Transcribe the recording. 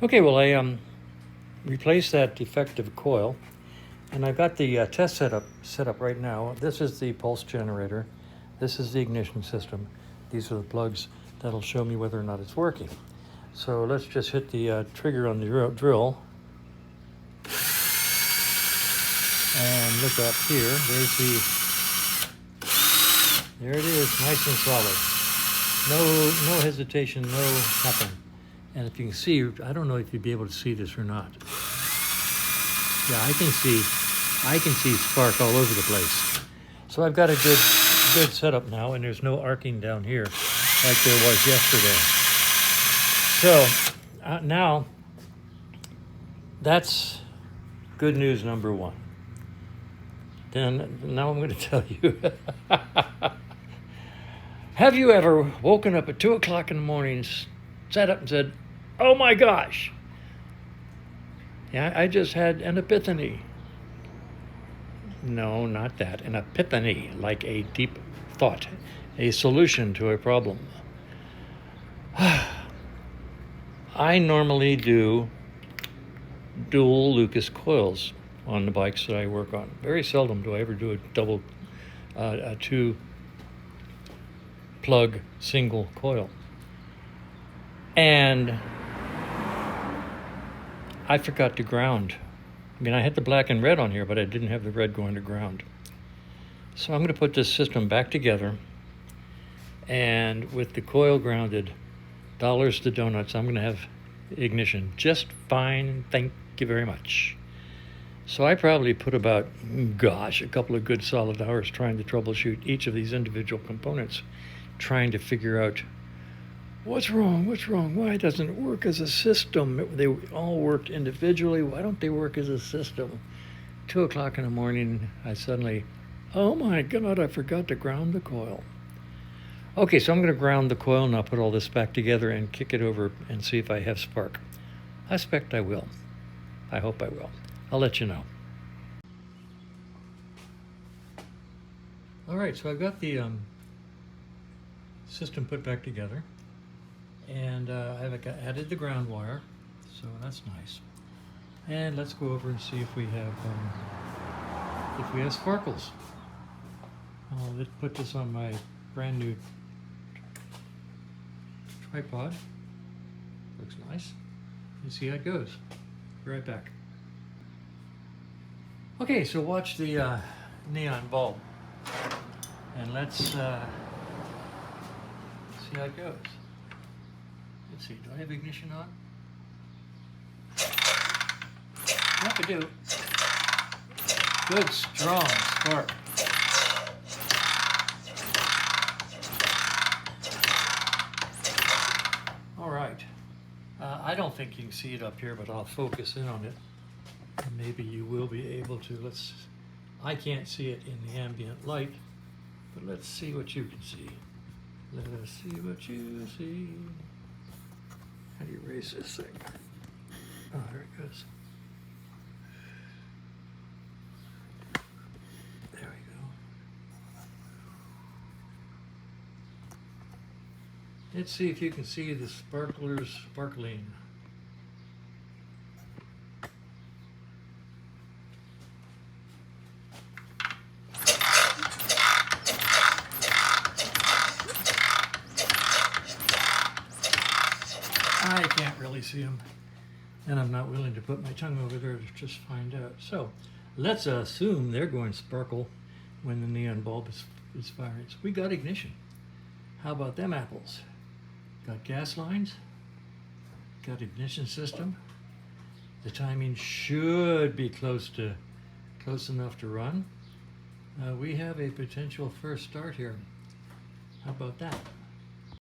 Okay, well, I replaced that defective coil, and I've got the test set up right now. This is the pulse generator. This is the ignition system. These are the plugs that'll show me whether or not it's working. So let's just hit the trigger on the drill. And look up here. There it is, nice and solid. No hesitation, no nothing. And if you can see, I don't know if you'd be able to see this or not. Yeah, I can see spark all over the place. So I've got a good setup now, and there's no arcing down here like there was yesterday. So now that's good news number one. Then now I'm going to tell you. Have you ever woken up at 2 o'clock in the morning, sat up and said, "Oh my gosh, yeah, I just had an epiphany"? No, not that. An epiphany, like a deep thought, a solution to a problem. I normally do dual Lucas coils on the bikes that I work on. Very seldom do I ever do a two plug single coil. And I forgot to ground. I mean, I had the black and red on here, but I didn't have the red going to ground. So I'm going to put this system back together, and with the coil grounded, dollars to donuts, I'm going to have ignition just fine. Thank you very much. So I probably put about, a couple of good solid hours trying to troubleshoot each of these individual components, trying to figure out what's wrong, why doesn't it work as a system? They all worked individually. Why don't they work as a system? 2 o'clock in the morning, I suddenly, oh my God, I forgot to ground the coil. Okay, so I'm going to ground the coil, and I'll put all this back together and kick it over and see if I have spark. I expect I will. I hope I will. I'll let you know. All right, so I've got the system put back together, and I've added the ground wire, so that's nice. And let's go over and see if we have sparkles. Let's put this on my brand new tripod. Looks nice. You see how it goes. Be right back. Okay, so watch the neon bulb, and let's see how it goes. Let's see, do I have ignition on? Yep, I do. Good, strong spark. All right. I don't think you can see it up here, but I'll focus in on it. Maybe you will be able to. I can't see it in the ambient light, but let's see what you can see. Let us see what you see. How do you raise this thing? Oh, there it goes. There we go. Let's see if you can see the sparklers sparkling. I can't really see them, and I'm not willing to put my tongue over there to just find out. So let's assume they're going to sparkle when the neon bulb is firing. So we got ignition. How about them apples? Got gas lines, got ignition system. The timing should be close enough to run. We have a potential first start here. How about that?